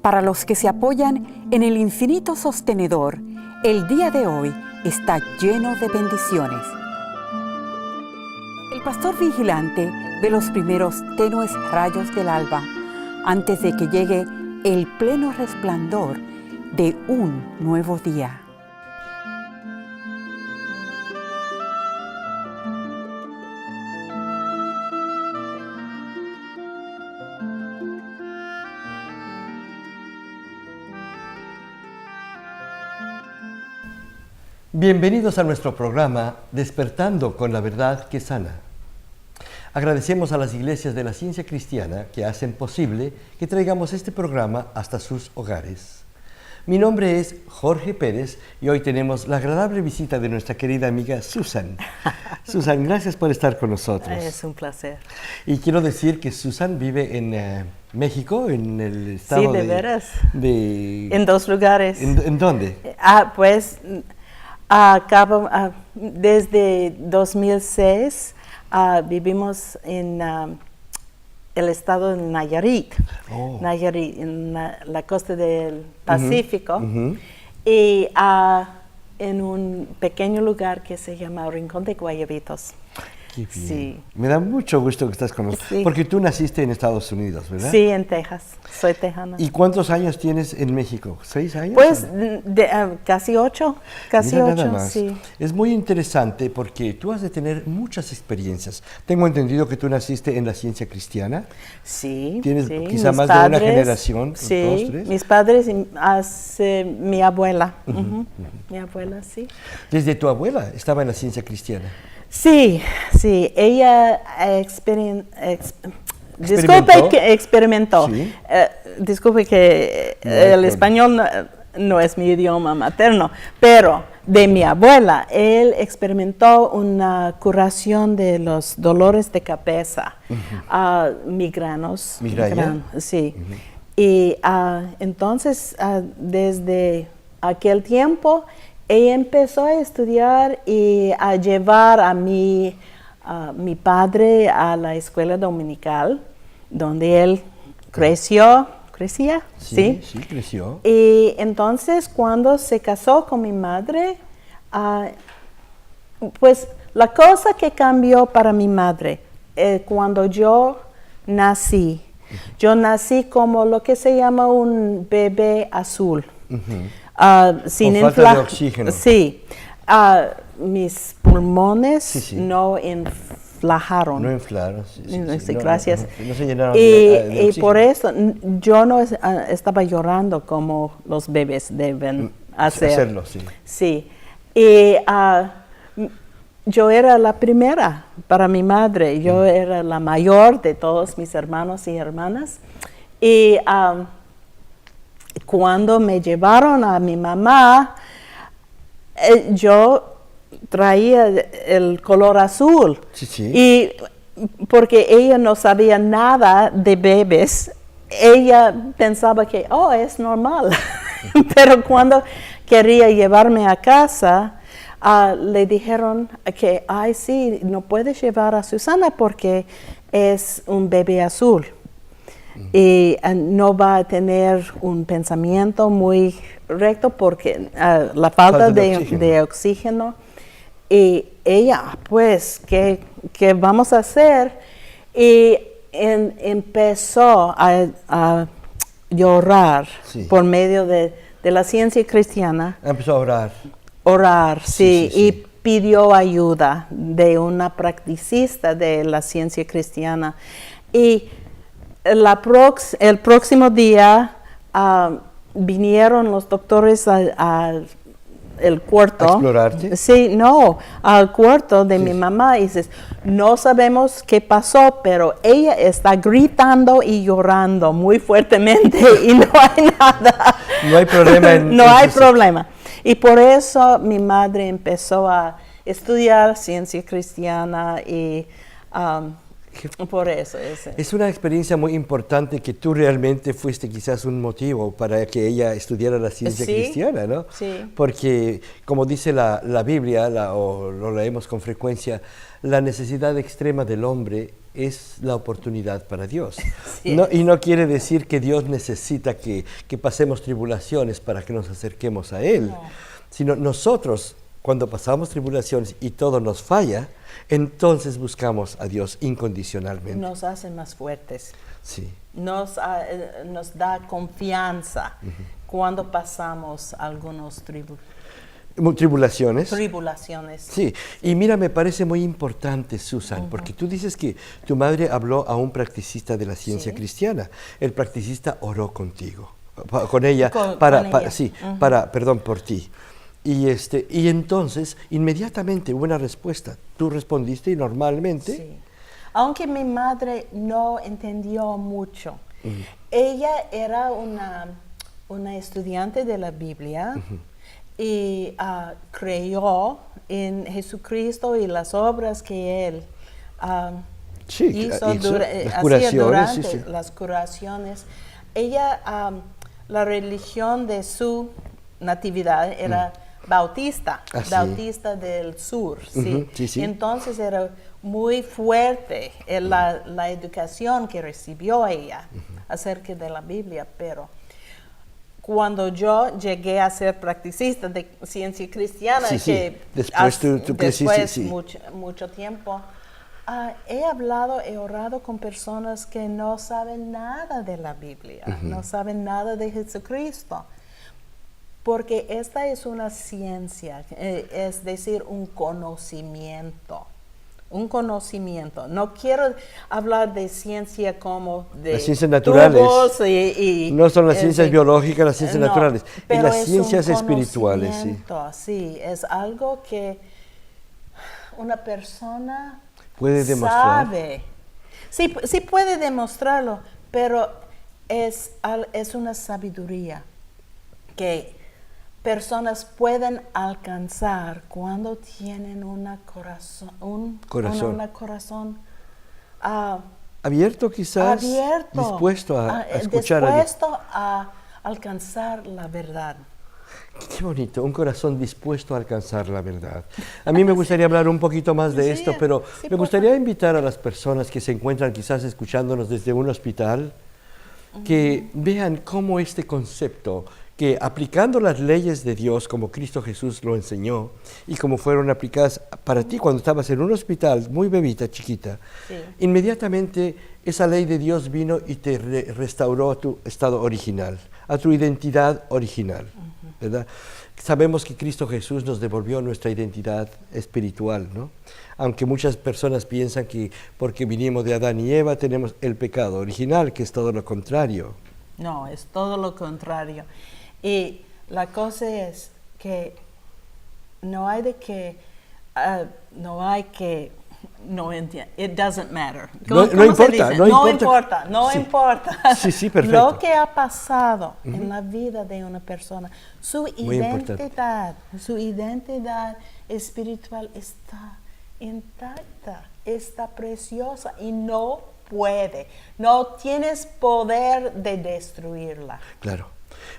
Para los que se apoyan en el infinito sostenedor, el día de hoy está lleno de bendiciones. El pastor vigilante ve los primeros tenues rayos del alba antes de que llegue el pleno resplandor de un nuevo día. Bienvenidos a nuestro programa Despertando con la Verdad que Sana. Agradecemos a las iglesias de la Ciencia Cristiana que hacen posible que traigamos este programa hasta sus hogares. Mi nombre es Jorge Pérez y hoy tenemos la agradable visita de nuestra querida amiga Susan. Susan, gracias por estar con nosotros. Es un placer. Y quiero decir que Susan vive en México, en el estado Sí, de veras. De... En dos lugares. ¿En dónde? Pues desde 2006 vivimos en el estado de Nayarit, Nayarit en la costa del Pacífico, y en un pequeño lugar que se llama Rincón de Guayabitos. Qué bien. Sí. Me da mucho gusto que estás con nosotros, Sí. porque tú naciste en Estados Unidos, ¿verdad? Sí, en Texas. Soy tejana. ¿Y cuántos años tienes en México? ¿6 años? Pues casi 8, casi Mira 8, nada más. sí. Es muy interesante porque tú has de tener muchas experiencias. Tengo entendido que tú naciste en la Ciencia Cristiana. Sí. Tienes sí. quizá Mis más de una padres, generación, Sí, 2, 3. mis padres y mi abuela. Mi abuela, sí. Desde tu abuela estaba en la Ciencia Cristiana. Sí, sí. Ella experimentó. Sí. Disculpe que No hay el problema. español no es mi idioma materno, pero de mi abuela, él experimentó una curación de los dolores de cabeza, migranos. ¿Migraña? Sí. Y entonces, desde aquel tiempo, ella empezó a estudiar y a llevar a mi padre a la escuela dominical, donde él crecía. Sí, creció. Y entonces cuando se casó con mi madre, pues la cosa que cambió para mi madre, cuando yo nací como lo que se llama un bebé azul. Sin Con falta de oxígeno. Sí. Mis pulmones Sí. no inflajaron. No inflaron. Sí, Sí, gracias. No se llenaron Y de oxígeno. por eso yo no estaba llorando como los bebés deben hacerlo, sí. Sí. Y yo era la primera para mi madre. Yo era la mayor de todos mis hermanos y hermanas. Y cuando me llevaron a mi mamá, yo traía el color azul. Sí. Y porque ella no sabía nada de bebés, ella pensaba que, es normal. Pero cuando quería llevarme a casa, le dijeron que, sí, no puedes llevar a Susana porque es un bebé azul. Y no va a tener un pensamiento muy recto porque la falta de oxígeno. Y ella, pues, ¿qué vamos a hacer? Y empezó a llorar por medio de la Ciencia Cristiana. Empezó a orar. Orar, sí. Sí. Y pidió ayuda de una practicista de la Ciencia Cristiana. Y el próximo día vinieron los doctores al cuarto. ¿A explorarte? Sí, no, al cuarto de mi mamá y dices, no sabemos qué pasó, pero ella está gritando y llorando muy fuertemente y no hay nada. No hay problema. No hay problema. Y por eso mi madre empezó a estudiar ciencia cristiana y por eso. Es una experiencia muy importante que tú realmente fuiste quizás un motivo para que ella estudiara la ciencia cristiana, ¿no? Sí. Porque, como dice la Biblia, o lo leemos con frecuencia, la necesidad extrema del hombre es la oportunidad para Dios. Sí. Y no quiere decir que Dios necesita que pasemos tribulaciones para que nos acerquemos a Él, No. sino nosotros, cuando pasamos tribulaciones y todo nos falla, entonces buscamos a Dios incondicionalmente. Nos hace más fuertes. Sí. Nos da confianza cuando pasamos algunos Tribulaciones. tribulaciones. Sí, y mira, me parece muy importante, Susan, porque tú dices que tu madre habló a un practicista de la ciencia Sí. cristiana. El practicista oró contigo, con ella, Con ella. sí, perdón, por ti. Y entonces, inmediatamente hubo una respuesta. Tú respondiste y normalmente... Sí. Aunque mi madre no entendió mucho, ella era una estudiante de la Biblia y creyó en Jesucristo y las obras que Él Sí, hizo, las hacía curaciones, durante sí, sí. las curaciones. Ella, la religión de su natividad era bautista, Ah, sí. bautista del sur, ¿sí? Ujú, sí, sí. Entonces era muy fuerte la educación que recibió ella acerca de la Biblia, pero cuando yo llegué a ser practicista de ciencia cristiana, Sí, sí. que Después tú creciste, después sí. mucho tiempo, he hablado, he orado con personas que no saben nada de la Biblia, no saben nada de Jesucristo. Porque esta es una ciencia, es decir, un conocimiento. Un conocimiento. No quiero hablar de ciencia como de Las ciencias naturales. tubos y No son las ciencias biológicas, las ciencias no, naturales, es pero las es ciencias un espirituales. Sí. conocimiento, sí, es algo que una persona Puede demostrar. sabe. Sí puede demostrarlo, pero es una sabiduría que personas pueden alcanzar cuando tienen un corazón Abierto quizás, abierto, dispuesto a escuchar dispuesto a alcanzar la verdad. Qué bonito, un corazón dispuesto a alcanzar la verdad. A mí me gustaría hablar un poquito más de Sí, esto, pero sí, me gustaría invitar a las personas que se encuentran quizás escuchándonos desde un hospital, que vean cómo este concepto, que aplicando las leyes de Dios como Cristo Jesús lo enseñó y como fueron aplicadas para ti cuando estabas en un hospital, muy bebita, chiquita, Sí. inmediatamente esa ley de Dios vino y te restauró a tu estado original, a tu identidad original, ¿verdad? Sabemos que Cristo Jesús nos devolvió nuestra identidad espiritual, ¿no? Aunque muchas personas piensan que porque vinimos de Adán y Eva tenemos el pecado original, que es todo lo contrario. No, es todo lo contrario. Y la cosa es que no entiendo. It doesn't matter. No ¿Cómo se importa, dice? no importa. No Sí. importa. Sí, sí, perfecto. Lo que ha pasado en la vida de una persona, su Muy importante. su identidad espiritual está intacta, está preciosa y no tienes poder de destruirla. Claro,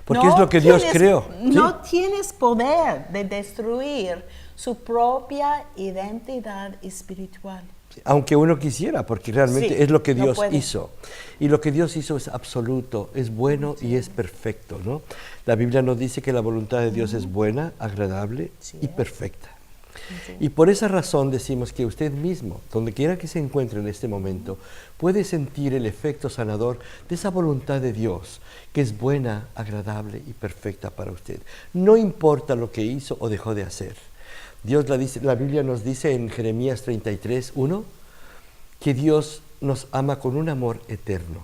porque es lo que Dios creó. No ¿sí? tienes poder de destruir su propia identidad espiritual. Aunque uno quisiera, porque realmente Sí, es lo que no Dios puede. hizo. Y lo que Dios hizo es absoluto, es bueno y es perfecto, ¿no? La Biblia nos dice que la voluntad de Dios es buena, agradable Sí, y es. perfecta. Sí. Y por esa razón decimos que usted mismo, donde quiera que se encuentre en este momento, puede sentir el efecto sanador de esa voluntad de Dios, que es buena, agradable y perfecta para usted. No importa lo que hizo o dejó de hacer. La Biblia nos dice en Jeremías 33:1 que Dios nos ama con un amor eterno.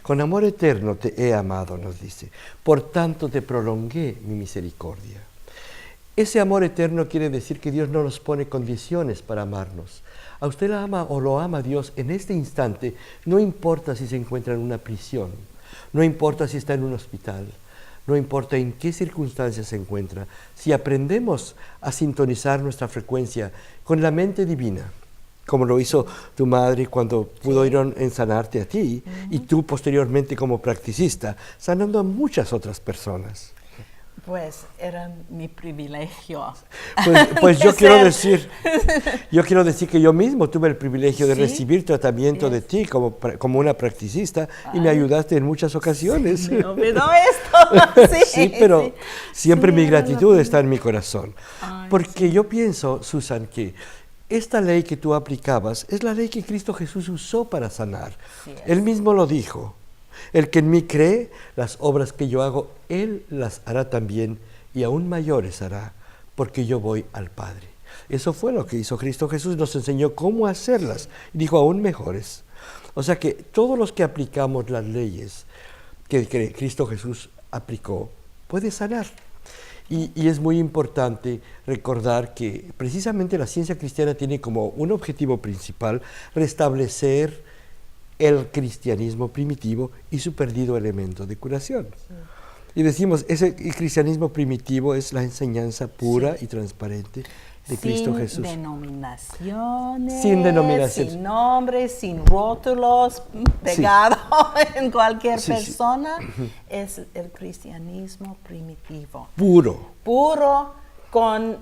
Con amor eterno te he amado, nos dice. Por tanto te prolongué mi misericordia. Ese amor eterno quiere decir que Dios no nos pone condiciones para amarnos. A usted la ama o lo ama Dios en este instante, no importa si se encuentra en una prisión, no importa si está en un hospital, no importa en qué circunstancias se encuentra. Si aprendemos a sintonizar nuestra frecuencia con la mente divina, como lo hizo tu madre cuando pudo ir a sanarte a ti, y tú posteriormente como practicista, sanando a muchas otras personas. Pues era mi privilegio. Pues yo ser- quiero decir que yo mismo tuve el privilegio de Sí. recibir tratamiento de ti como una practicista y me ayudaste en muchas ocasiones. Me olvidó esto. Sí, Sí, pero sí. siempre Sí, mi era la gratitud está en mi corazón. Ay, Porque yo pienso, Susan, que esta ley que tú aplicabas es la ley que Cristo Jesús usó para sanar. Sí es. Él mismo lo dijo. El que en mí cree, las obras que yo hago, Él las hará también y aún mayores hará, porque yo voy al Padre. Eso fue lo que hizo Cristo Jesús, nos enseñó cómo hacerlas. Y dijo, aún mejores. O sea que todos los que aplicamos las leyes que Cristo Jesús aplicó, puede sanar. Y es muy importante recordar que precisamente la ciencia cristiana tiene como un objetivo principal restablecer el cristianismo primitivo y su perdido elemento de curación. Sí. Y decimos, ese cristianismo primitivo es la enseñanza pura y transparente de Cristo Jesús. Sin denominaciones, sin nombres, sin rótulos pegados en cualquier persona. Es el cristianismo primitivo. Puro, con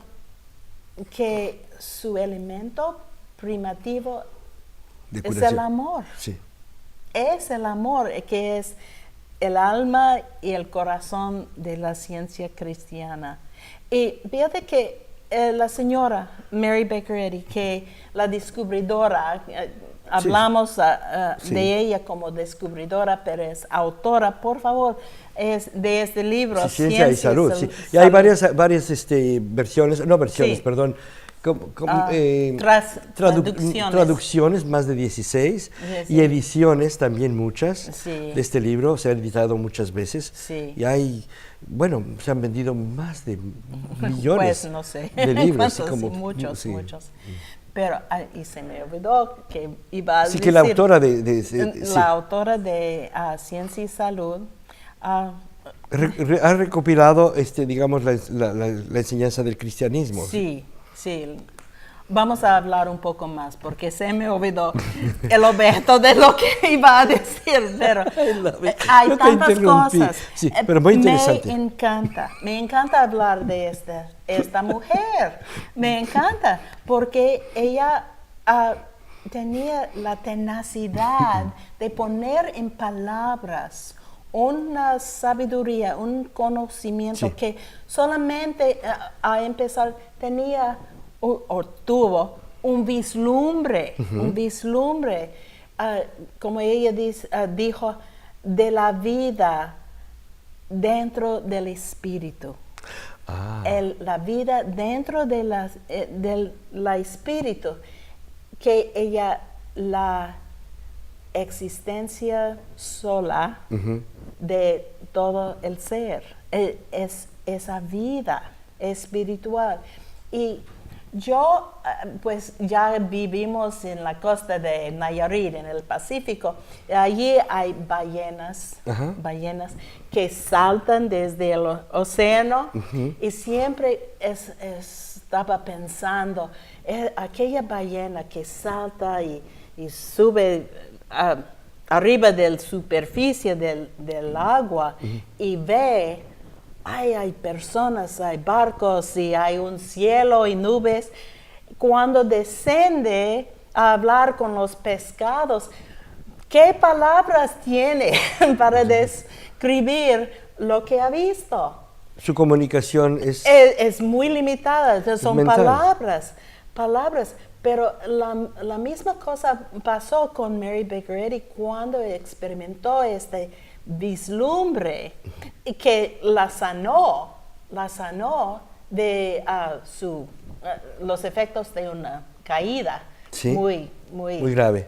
que su elemento primitivo es el amor. Sí. Es el amor que es el alma y el corazón de la ciencia cristiana. Y fíjate que la señora Mary Baker Eddy, que la descubridora, hablamos de ella como descubridora, pero es autora, por favor, es de este libro. Sí, Ciencia y Salud. Sí. Y hay varias versiones, perdón, traducciones, más de 16, y ediciones también muchas de este libro, se ha editado muchas veces, y hay, se han vendido más de millones pues, no sé. de libros. Muchos. Pero, y se me olvidó que iba a decir... que la autora la autora de Ciencia y Salud... ha recopilado, digamos, la enseñanza del cristianismo. Sí. Vamos a hablar un poco más, porque se me olvidó el objeto de lo que iba a decir, pero hay tantas cosas. Sí, pero muy interesante. Me encanta hablar de esta mujer. Me encanta, porque ella tenía la tenacidad de poner en palabras una sabiduría, un conocimiento que solamente a empezar tenía o tuvo un vislumbre, como ella dijo, de la vida dentro del espíritu. La vida dentro del espíritu, que ella, la existencia sola de todo el ser, es esa vida espiritual. Y yo, pues ya vivimos en la costa de Nayarit, en el Pacífico. Allí hay ballenas que saltan desde el océano, y siempre estaba pensando, aquella ballena que salta y sube arriba de la superficie del agua y ve, hay personas, hay barcos y hay un cielo y nubes. Cuando desciende a hablar con los pescados, ¿qué palabras tiene para describir lo que ha visto? Su comunicación es muy limitada, son mental. palabras. Pero la misma cosa pasó con Mary Baker Eddy cuando experimentó este vislumbre que la sanó de los efectos de una caída muy grave.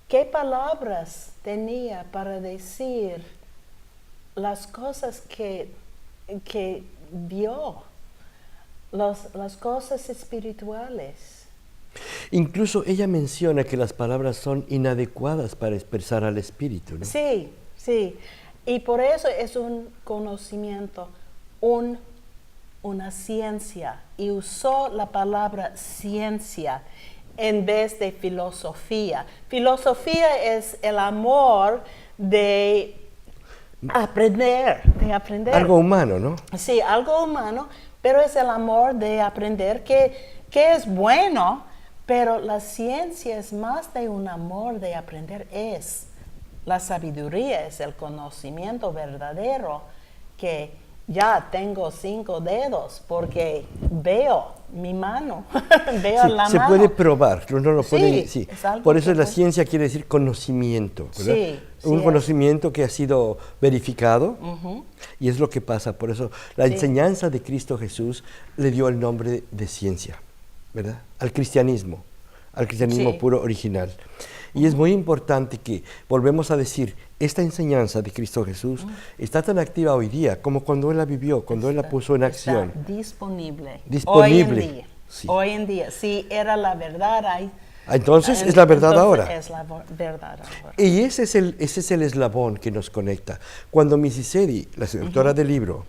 ¿Qué palabras tenía para decir las cosas que vio? Las cosas espirituales. Incluso ella menciona que las palabras son inadecuadas para expresar al espíritu, ¿no? Sí. Y por eso es un conocimiento, una ciencia. Y usó la palabra ciencia en vez de filosofía. Filosofía es el amor de de aprender. Algo humano, ¿no? Sí, algo humano, pero es el amor de aprender que es bueno, pero la ciencia es más de un amor de aprender, es la sabiduría, es el conocimiento verdadero, que ya tengo 5 dedos porque veo mi mano, veo Sí, la se mano. puede probar, uno lo puede, Sí, sí. es algo Por eso que la puede- ciencia quiere decir conocimiento, ¿verdad? Sí, Un sí conocimiento que ha sido verificado y es lo que pasa. Por eso la Sí. enseñanza de Cristo Jesús le dio el nombre de ciencia, ¿verdad? Al cristianismo Sí. puro original. Y es muy importante que, volvemos a decir, esta enseñanza de Cristo Jesús está tan activa hoy día como cuando Él la vivió, cuando Él la puso en acción. Está disponible. Disponible, Hoy en día. sí. Hoy en día. Si era la verdad, Entonces es la verdad entonces ahora. Es la verdad ahora. Y ese es el eslabón que nos conecta. Cuando Mrs. Eddy, la autora del libro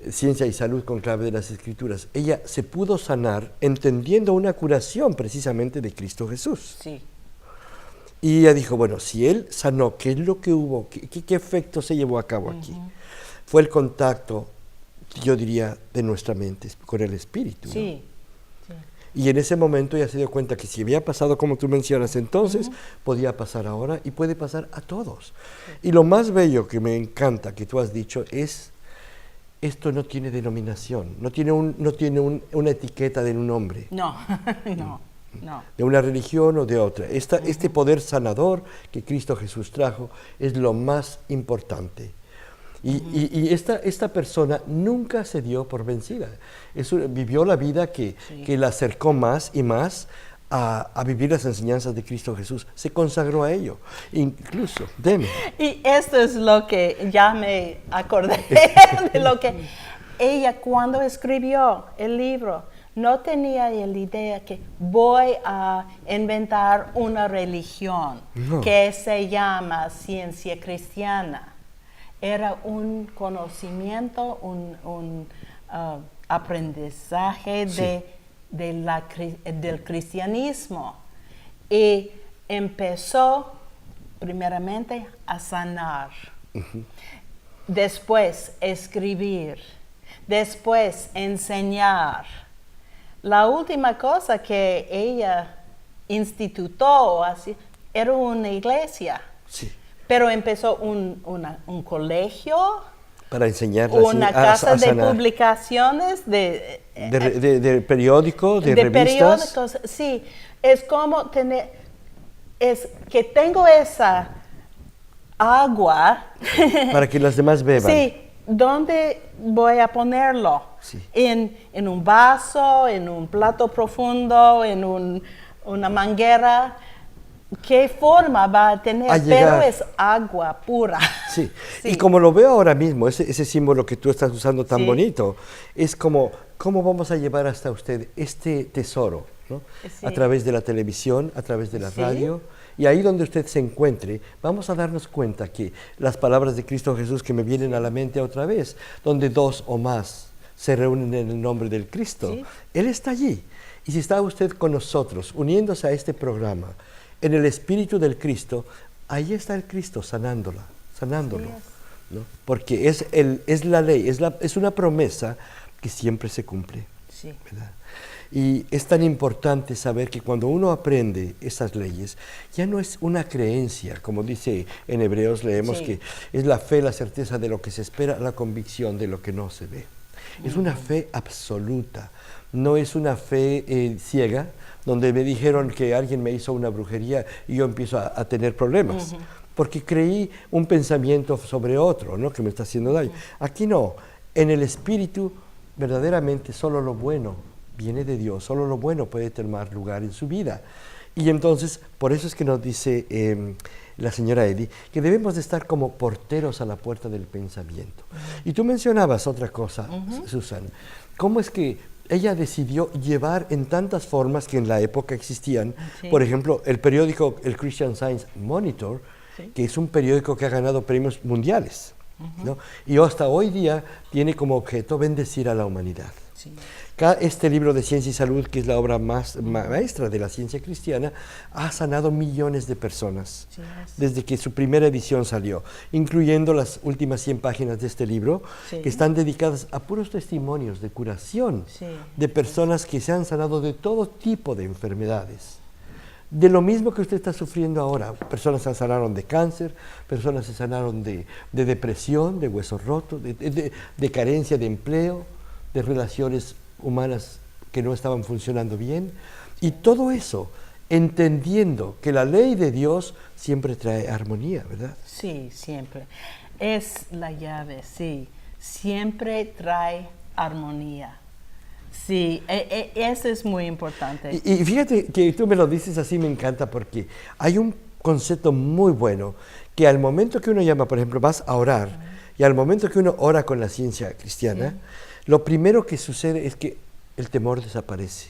Ciencia y Salud con clave de las Escrituras, ella se pudo sanar entendiendo una curación precisamente de Cristo Jesús. Sí. Y ella dijo, bueno, si Él sanó, ¿qué es lo que hubo? ¿Qué efecto se llevó a cabo aquí? Fue el contacto, yo diría, de nuestra mente con el Espíritu, ¿no? Sí. Y en ese momento ella se dio cuenta que si había pasado como tú mencionas entonces, podía pasar ahora y puede pasar a todos. Y lo más bello que me encanta que tú has dicho es, esto no tiene denominación, no tiene una etiqueta de un nombre, No, no. de una religión o de otra. Este poder sanador que Cristo Jesús trajo es lo más importante. Y esta persona nunca se dio por vencida. Vivió la vida que la acercó más y más a vivir las enseñanzas de Cristo Jesús. Se consagró a ello. Incluso, deme. Y esto es lo que ya me acordé de lo que ella cuando escribió el libro no tenía la idea que voy a inventar una religión que se llama ciencia cristiana. Era un conocimiento, un aprendizaje del cristianismo. Y empezó primeramente a sanar, después escribir, después enseñar. La última cosa que ella instituyó así, era una iglesia. Sí. Pero empezó un colegio, Para enseñar una casa de sanar. publicaciones, De periódico, de revistas. periódicos. Sí, es como que tengo esa agua. Para que los demás beban. Sí, ¿dónde voy a ponerlo? Sí. En un vaso, en un plato profundo, en una manguera. ¿Qué forma va a tener? Pero es agua pura. Sí. Sí. Y como lo veo ahora mismo, ese símbolo que tú estás usando tan bonito, es como, ¿cómo vamos a llevar hasta usted este tesoro? ¿No? Sí. A través de la televisión, a través de la radio, y ahí donde usted se encuentre, vamos a darnos cuenta que las palabras de Cristo Jesús que me vienen a la mente otra vez, donde 2 o más se reúnen en el nombre del Cristo, Él está allí. Y si está usted con nosotros, uniéndose a este programa, en el Espíritu del Cristo, ahí está el Cristo sanándolo, ¿no? Porque es la ley, es una promesa que siempre se cumple, ¿verdad? Y es tan importante saber que cuando uno aprende esas leyes, ya no es una creencia, como dice en Hebreos, leemos que es la fe, la certeza de lo que se espera, la convicción de lo que no se ve. Es una fe absoluta, no es una fe ciega, donde me dijeron que alguien me hizo una brujería y yo empiezo a tener problemas, porque creí un pensamiento sobre otro, ¿no? Que me está haciendo daño. Aquí no, en el Espíritu verdaderamente solo lo bueno viene de Dios, solo lo bueno puede tomar lugar en su vida. Y entonces, por eso es que nos dice la señora Eddy, que debemos de estar como porteros a la puerta del pensamiento. Y tú mencionabas otra cosa, Susan, ¿cómo es que ella decidió llevar en tantas formas que en la época existían? Por ejemplo, el periódico, el Christian Science Monitor, que es un periódico que ha ganado premios mundiales. ¿no? Y hasta hoy día tiene como objeto bendecir a la humanidad. Sí. Este libro de Ciencia y Salud, que es la obra maestra de la ciencia cristiana, ha sanado millones de personas desde que su primera edición salió, incluyendo las últimas 100 páginas de este libro, que están dedicadas a puros testimonios de curación de personas que se han sanado de todo tipo de enfermedades. De lo mismo que usted está sufriendo ahora. Personas se sanaron de cáncer, personas se sanaron de depresión, de huesos rotos, de carencia de empleo, de relaciones humanas que no estaban funcionando bien, y todo eso entendiendo que la ley de Dios siempre trae armonía, ¿verdad? Sí, siempre. Es la llave, sí. Siempre trae armonía. Sí, eso es muy importante. Y fíjate que tú me lo dices así, me encanta, porque hay un concepto muy bueno, que al momento que uno llama, por ejemplo, vas a orar, y al momento que uno ora con la ciencia cristiana, lo primero que sucede es que el temor desaparece.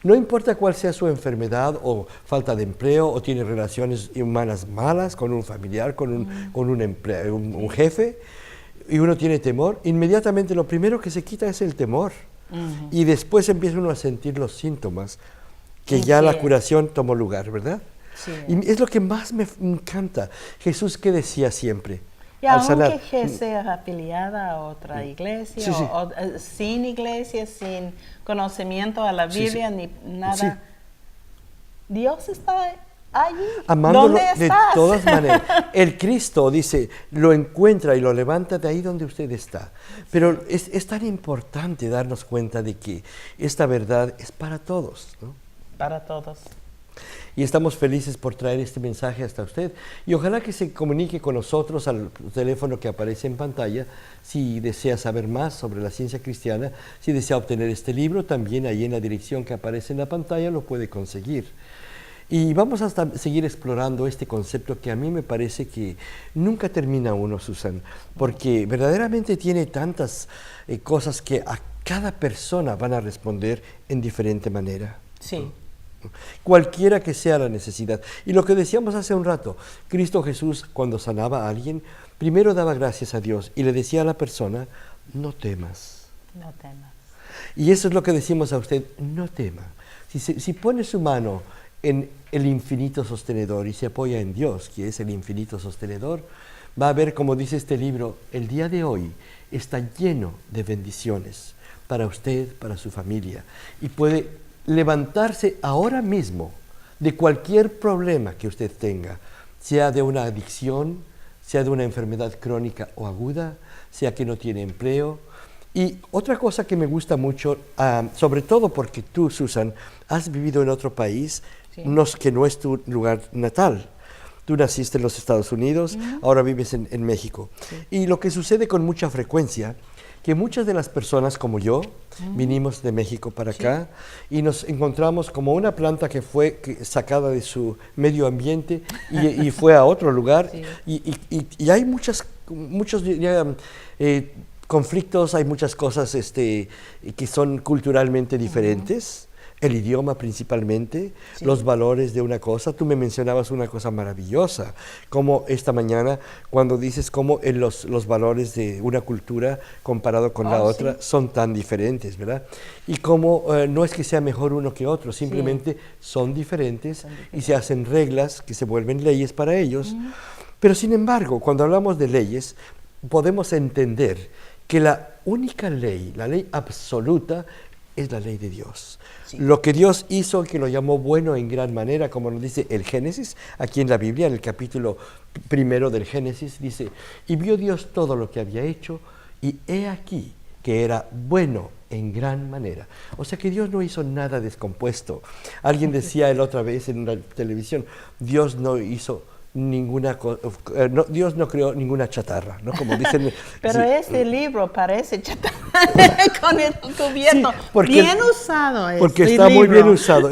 No importa cuál sea su enfermedad o falta de empleo o tiene relaciones humanas malas con un familiar, con un jefe, y uno tiene temor, inmediatamente lo primero que se quita es el temor. Y después empieza uno a sentir los síntomas, que ya la curación tomó lugar, ¿verdad? Sí. Y es lo que más me encanta. Jesús, ¿qué decía siempre? Y aunque sea afiliada a otra iglesia, sí. O sin iglesia, sin conocimiento a la Biblia, ni nada, Dios está allí. Amándolo ¿Dónde de estás? todas maneras. El Cristo, dice, lo encuentra y lo levanta de ahí donde usted está. Pero es tan importante darnos cuenta de que esta verdad es para todos, ¿no? Para todos. Y estamos felices por traer este mensaje hasta usted. Y ojalá que se comunique con nosotros al teléfono que aparece en pantalla si desea saber más sobre la ciencia cristiana, si desea obtener este libro, también ahí en la dirección que aparece en la pantalla lo puede conseguir. Y vamos a seguir explorando este concepto que a mí me parece que nunca termina uno, Susan, porque verdaderamente tiene tantas cosas que a cada persona van a responder en diferente manera. Sí. Cualquiera que sea la necesidad. Y lo que decíamos hace un rato, Cristo Jesús cuando sanaba a alguien, primero daba gracias a Dios y le decía a la persona, no temas. No temas. Y eso es lo que decimos a usted, no tema. Si pone su mano en el infinito sostenedor y se apoya en Dios, que es el infinito sostenedor, va a ver, como dice este libro, el día de hoy está lleno de bendiciones para usted, para su familia, y puede levantarse ahora mismo de cualquier problema que usted tenga, sea de una adicción, sea de una enfermedad crónica o aguda, sea que no tiene empleo. Y otra cosa que me gusta mucho, sobre todo porque tú, Susan, has vivido en otro país que no es tu lugar natal. Tú naciste en los Estados Unidos, ahora vives en México. Y lo que sucede con mucha frecuencia, que muchas de las personas como yo vinimos de México para acá y nos encontramos como una planta que fue sacada de su medio ambiente y fue a otro lugar. Y hay muchos conflictos, hay muchas cosas que son culturalmente diferentes. El idioma principalmente, los valores de una cosa. Tú me mencionabas una cosa maravillosa, como esta mañana cuando dices cómo los valores de una cultura comparado con la otra son tan diferentes, ¿verdad? Y cómo no es que sea mejor uno que otro, simplemente son diferentes y se hacen reglas que se vuelven leyes para ellos. Pero sin embargo, cuando hablamos de leyes, podemos entender que la única ley, la ley absoluta, es la ley de Dios. Lo que Dios hizo, que lo llamó bueno en gran manera, como nos dice el Génesis, aquí en la Biblia, en el capítulo 1 del Génesis, dice, y vio Dios todo lo que había hecho, y he aquí que era bueno en gran manera. O sea que Dios no hizo nada descompuesto. Alguien decía la otra vez en la televisión, Dios no hizo Dios no creó ninguna chatarra, ¿no? Como dicen. Pero este libro parece chatarra con el gobierno. Bien usado. Porque está muy bien usado.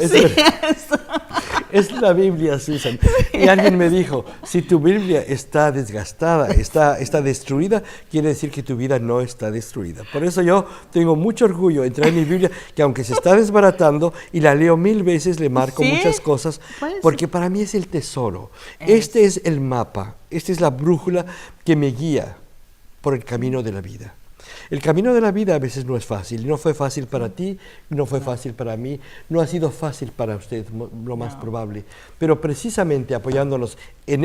Es la Biblia, Susan. Y alguien me dijo, si tu Biblia está desgastada, está destruida, quiere decir que tu vida no está destruida. Por eso yo tengo mucho orgullo en traer mi Biblia, que aunque se está desbaratando y la leo 1000 veces, le marco muchas cosas, porque para mí es el tesoro. Este es el mapa, esta es la brújula que me guía por el camino de la vida. El camino de la vida a veces no es fácil. No fue fácil para ti, no fue fácil para mí, no ha sido fácil para usted, lo más probable. Pero precisamente apoyándonos en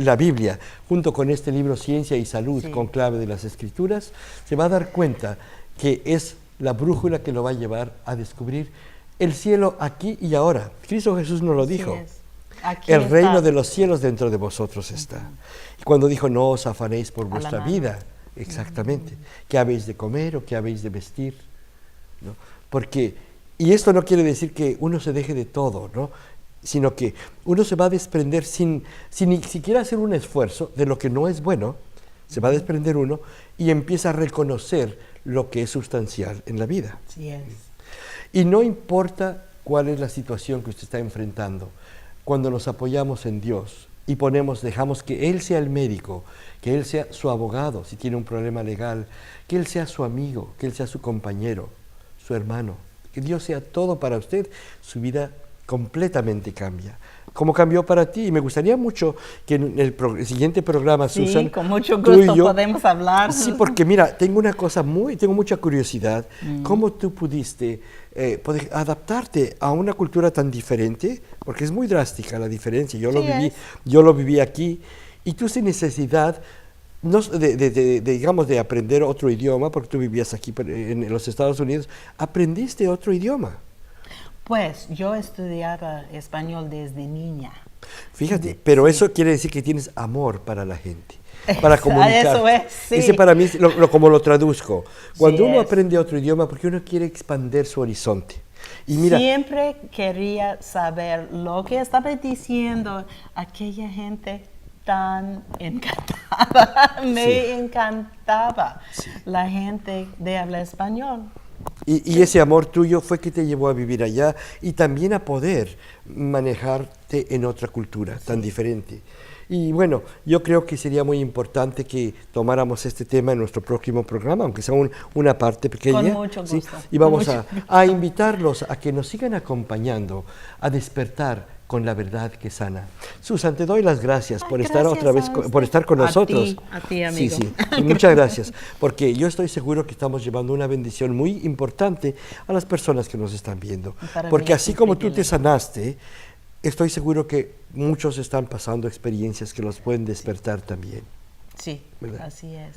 la Biblia, junto con este libro Ciencia y Salud, con clave de las Escrituras, se va a dar cuenta que es la brújula que lo va a llevar a descubrir el cielo aquí y ahora. Cristo Jesús nos lo dijo. El reino de los cielos dentro de vosotros está. Y cuando dijo, no os afanéis por vuestra vida, exactamente, qué habéis de comer o qué habéis de vestir, ¿no? Porque, y esto no quiere decir que uno se deje de todo, ¿no? Sino que uno se va a desprender sin ni siquiera hacer un esfuerzo de lo que no es bueno, se va a desprender uno y empieza a reconocer lo que es sustancial en la vida. Sí es. Y no importa cuál es la situación que usted está enfrentando, cuando nos apoyamos en Dios y dejamos que Él sea el médico, que Él sea su abogado si tiene un problema legal, que Él sea su amigo, que Él sea su compañero, su hermano, que Dios sea todo para usted, su vida completamente cambia. Como cambió para ti. Y me gustaría mucho que en el siguiente programa, Susan, con mucho gusto podemos hablar. Sí, porque mira, tengo mucha curiosidad. ¿Cómo tú pudiste adaptarte a una cultura tan diferente? Porque es muy drástica la diferencia. Yo lo viví aquí, y tú sin necesidad digamos, de aprender otro idioma, porque tú vivías aquí en los Estados Unidos, aprendiste otro idioma. Pues yo estudiaba español desde niña. Fíjate, pero eso quiere decir que tienes amor para la gente, para comunicar. Eso es, sí. Ese para mí es como lo traduzco. Cuando uno aprende otro idioma, porque uno quiere expandir su horizonte. Y mira, siempre quería saber lo que estaba diciendo aquella gente tan encantada. Me encantaba la gente de habla español. Y ese amor tuyo fue que te llevó a vivir allá y también a poder manejarte en otra cultura tan diferente. Y bueno, yo creo que sería muy importante que tomáramos este tema en nuestro próximo programa, aunque sea una parte pequeña. Con mucho gusto. ¿Sí? Y vamos a invitarlos a que nos sigan acompañando, a despertar con la verdad que sana. Susan, te doy las gracias por estar otra vez, por estar con nosotros. A ti, amigo. Sí, y muchas gracias, porque yo estoy seguro que estamos llevando una bendición muy importante a las personas que nos están viendo. Porque así como tú te sanaste, estoy seguro que muchos están pasando experiencias que los pueden despertar también. Sí, ¿verdad? Así es.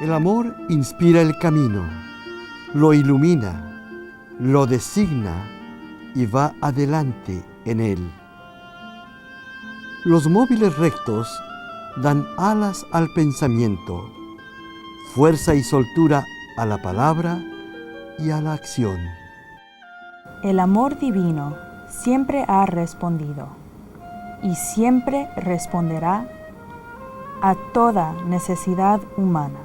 El amor inspira el camino, lo ilumina, lo designa y va adelante en él. Los móviles rectos dan alas al pensamiento, fuerza y soltura a la palabra y a la acción. El amor divino siempre ha respondido y siempre responderá a toda necesidad humana.